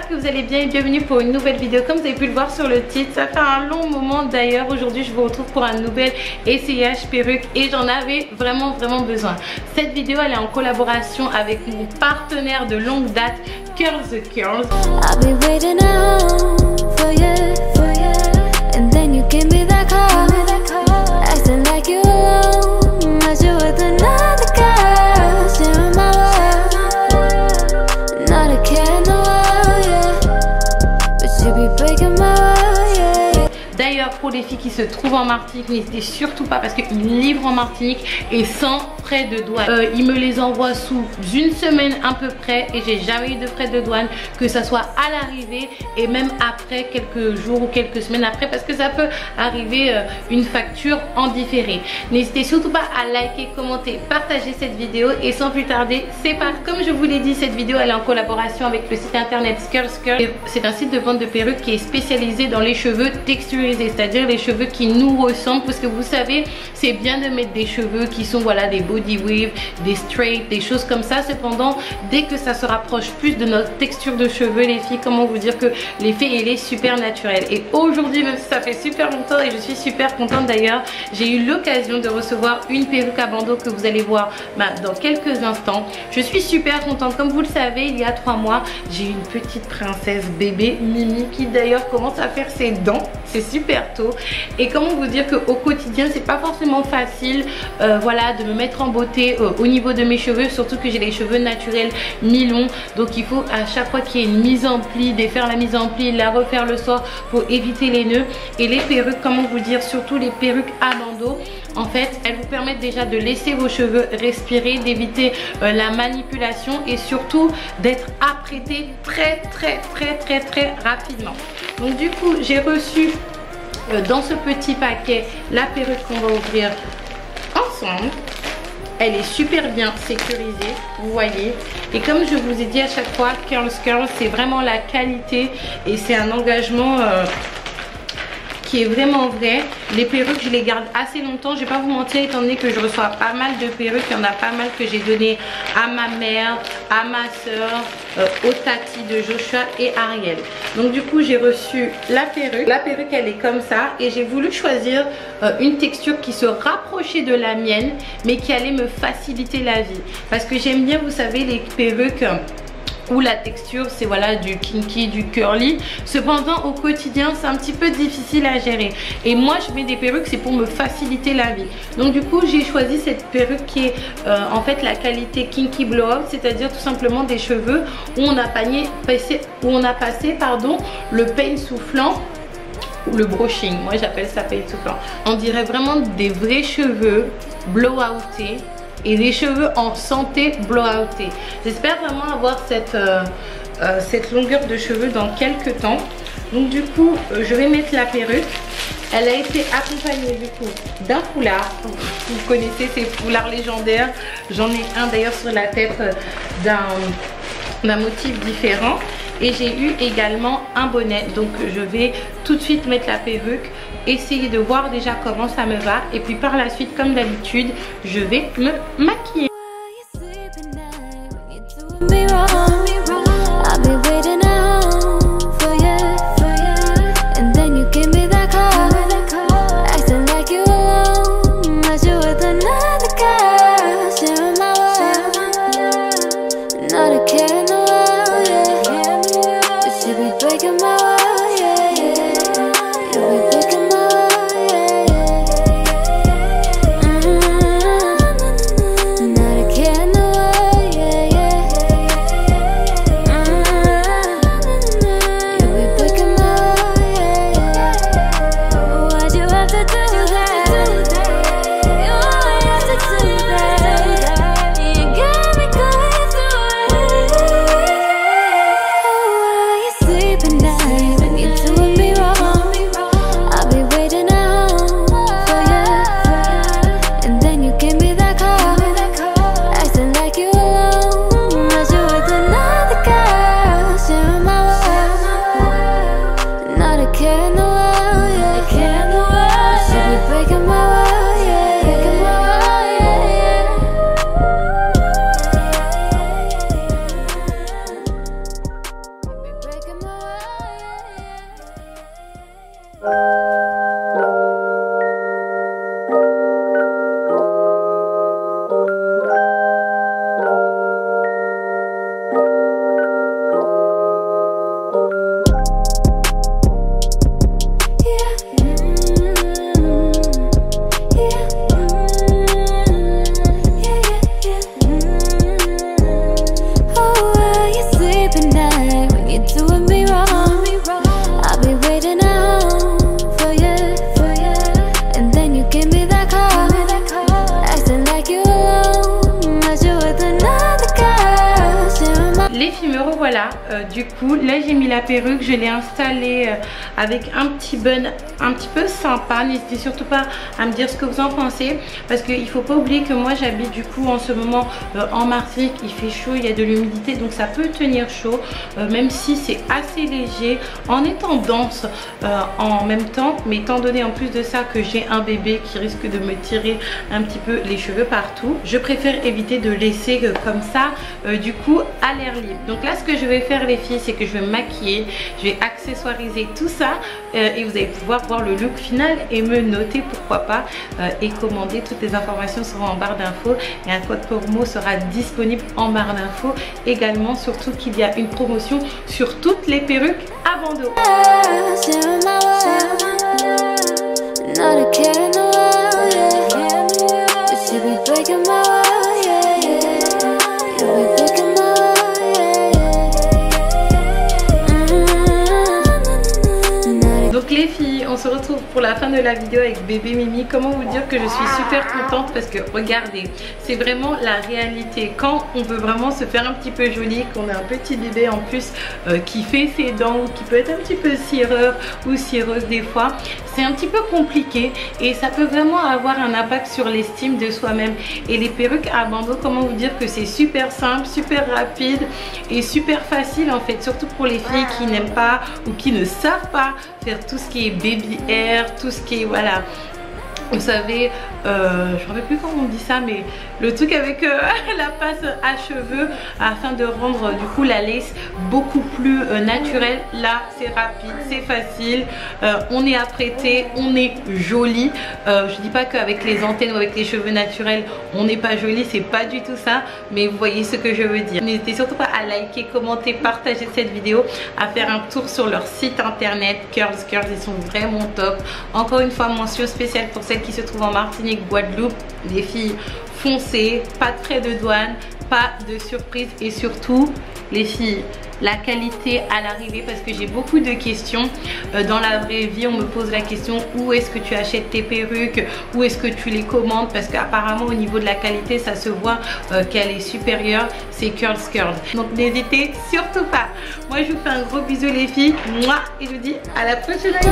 j'espère que vous allez bien et bienvenue pour une nouvelle vidéo. Comme vous avez pu le voir sur le titre, ça fait un long moment d'ailleurs. Aujourd'hui je vous retrouve pour un nouvel essayage perruque et j'en avais vraiment besoin. Cette vidéo elle est en collaboration avec mon partenaire de longue date, Curls the Curls. D'ailleurs pour les filles qui se trouvent en Martinique, n'hésitez surtout pas parce qu'ils livrent en Martinique et sans frais de douane. Ils me les envoient sous une semaine à peu près et j'ai jamais eu de frais de douane, que ça soit à l'arrivée et même après quelques jours ou quelques semaines après, parce que ça peut arriver une facture en différé. N'hésitez surtout pas à liker, commenter, partager cette vidéo et sans plus tarder, c'est parti. Comme je vous l'ai dit, cette vidéo elle est en collaboration avec le site internet Curls Curls. C'est un site de vente de perruques qui est spécialisé dans les cheveux texturisés, c'est-à-dire les cheveux qui nous ressemblent, parce que vous savez c'est bien de mettre des cheveux qui sont voilà des body weave, des straight, des choses comme ça. Cependant dès que ça se rapproche plus de notre texture de cheveux les filles, comment vous dire que l'effet il est super naturel. Et aujourd'hui, même si ça fait super longtemps et je suis super contente d'ailleurs, j'ai eu l'occasion de recevoir une perruque à bandeau que vous allez voir dans quelques instants. Je suis super contente. Comme vous le savez, il y a 3 mois j'ai eu une petite princesse bébé Mimi qui d'ailleurs commence à faire ses dents. C'est super tôt et comment vous dire que au quotidien c'est pas forcément facile voilà de me mettre en beauté au niveau de mes cheveux, surtout que j'ai les cheveux naturels mi-longs, donc il faut à chaque fois qu'il y ait une mise en pli, défaire la mise en pli, la refaire le soir pour éviter les nœuds. Et les perruques, comment vous dire, surtout les perruques à bandeau, en fait elles vous permettent déjà de laisser vos cheveux respirer, d'éviter la manipulation et surtout d'être apprêté très rapidement. Donc du coup j'ai reçu dans ce petit paquet la perruque qu'on va ouvrir ensemble. Elle est super bien sécurisée, vous voyez. Et comme je vous ai dit à chaque fois, Curls Curls c'est vraiment la qualité et c'est un engagement qui est vraiment vrai. Les perruques je les garde assez longtemps, je vais pas vous mentir, étant donné que je reçois pas mal de perruques. Il y en a pas mal que j'ai donné à ma mère, à ma soeur, au tati de Joshua et Ariel. Donc du coup j'ai reçu la perruque. La perruque elle est comme ça et j'ai voulu choisir une texture qui se rapprochait de la mienne mais qui allait me faciliter la vie, parce que j'aime bien, vous savez, les perruques où la texture c'est voilà du kinky, du curly. Cependant au quotidien c'est un petit peu difficile à gérer et moi je mets des perruques c'est pour me faciliter la vie. Donc du coup j'ai choisi cette perruque qui est en fait la qualité kinky blowout, c'est-à-dire tout simplement des cheveux où on a passé le peigne soufflant ou le brushing. Moi j'appelle ça peigne soufflant. On dirait vraiment des vrais cheveux blowoutés et des cheveux en santé blowoutés. J'espère vraiment avoir cette longueur de cheveux dans quelques temps. Donc du coup je vais mettre la perruque. Elle a été accompagnée du coup d'un foulard. Vous connaissez ces foulards légendaires. J'en ai un d'ailleurs sur la tête d'un motif différent. Et j'ai eu également un bonnet. Donc je vais tout de suite mettre la perruque, essayer de voir déjà comment ça me va. Et puis par la suite, comme d'habitude, je vais me maquiller. Voilà, du coup là j'ai mis la perruque, je l'ai installée avec un petit bun un petit peu sympa. N'hésitez surtout pas à me dire ce que vous en pensez, parce qu'il faut pas oublier que moi j'habite du coup en ce moment en Martinique. Il fait chaud, il y a de l'humidité, donc ça peut tenir chaud même si c'est assez léger en étant dense en même temps. Mais étant donné en plus de ça que j'ai un bébé qui risque de me tirer un petit peu les cheveux partout, je préfère éviter de laisser comme ça du coup à l'air libre. Donc là ce que je vais faire les filles, c'est que je vais me maquiller, je vais accessoiriser tout ça et vous allez pouvoir voir le look final et me noter pourquoi pas et commander. Toutes les informations seront en barre d'infos et un code promo sera disponible en barre d'infos également, surtout qu'il y a une promotion sur toutes les perruques à bandeau. Donc les filles, on se retrouve pour la fin de la vidéo avec bébé Mimi. Comment vous dire que je suis super contente, parce que regardez, c'est vraiment la réalité. Quand on veut vraiment se faire un petit peu joli, qu'on a un petit bébé en plus qui fait ses dents ou qui peut être un petit peu cireur ou cireuse des fois, c'est un petit peu compliqué et ça peut vraiment avoir un impact sur l'estime de soi-même. Et les perruques à bandeau, comment vous dire que c'est super simple, super rapide et super facile en fait, surtout pour les filles qui n'aiment pas ou qui ne savent pas faire tout ce qui est baby hair, tout ce qui est voilà, vous savez, je ne me rappelle plus comment on dit ça, mais le truc avec la passe à cheveux afin de rendre du coup la lace beaucoup plus naturelle. Là c'est rapide, c'est facile, on est apprêté, on est joli. Je dis pas qu'avec les antennes ou avec les cheveux naturels on n'est pas joli, c'est pas du tout ça, mais vous voyez ce que je veux dire. N'hésitez surtout pas à liker, commenter, partager cette vidéo, à faire un tour sur leur site internet Curls. Ils sont vraiment top. Encore une fois, mention spéciale pour celles qui se trouvent en Martinique, Guadeloupe. Les filles, foncez, pas de frais de douane, pas de surprise et surtout les filles, la qualité à l'arrivée, parce que j'ai beaucoup de questions dans la vraie vie. On me pose la question: où est-ce que tu achètes tes perruques, où est-ce que tu les commandes, parce qu'apparemment au niveau de la qualité ça se voit qu'elle est supérieure. C'est Curls. Donc n'hésitez surtout pas. Moi je vous fais un gros bisou les filles, moi, et je vous dis à la prochaine vidéo.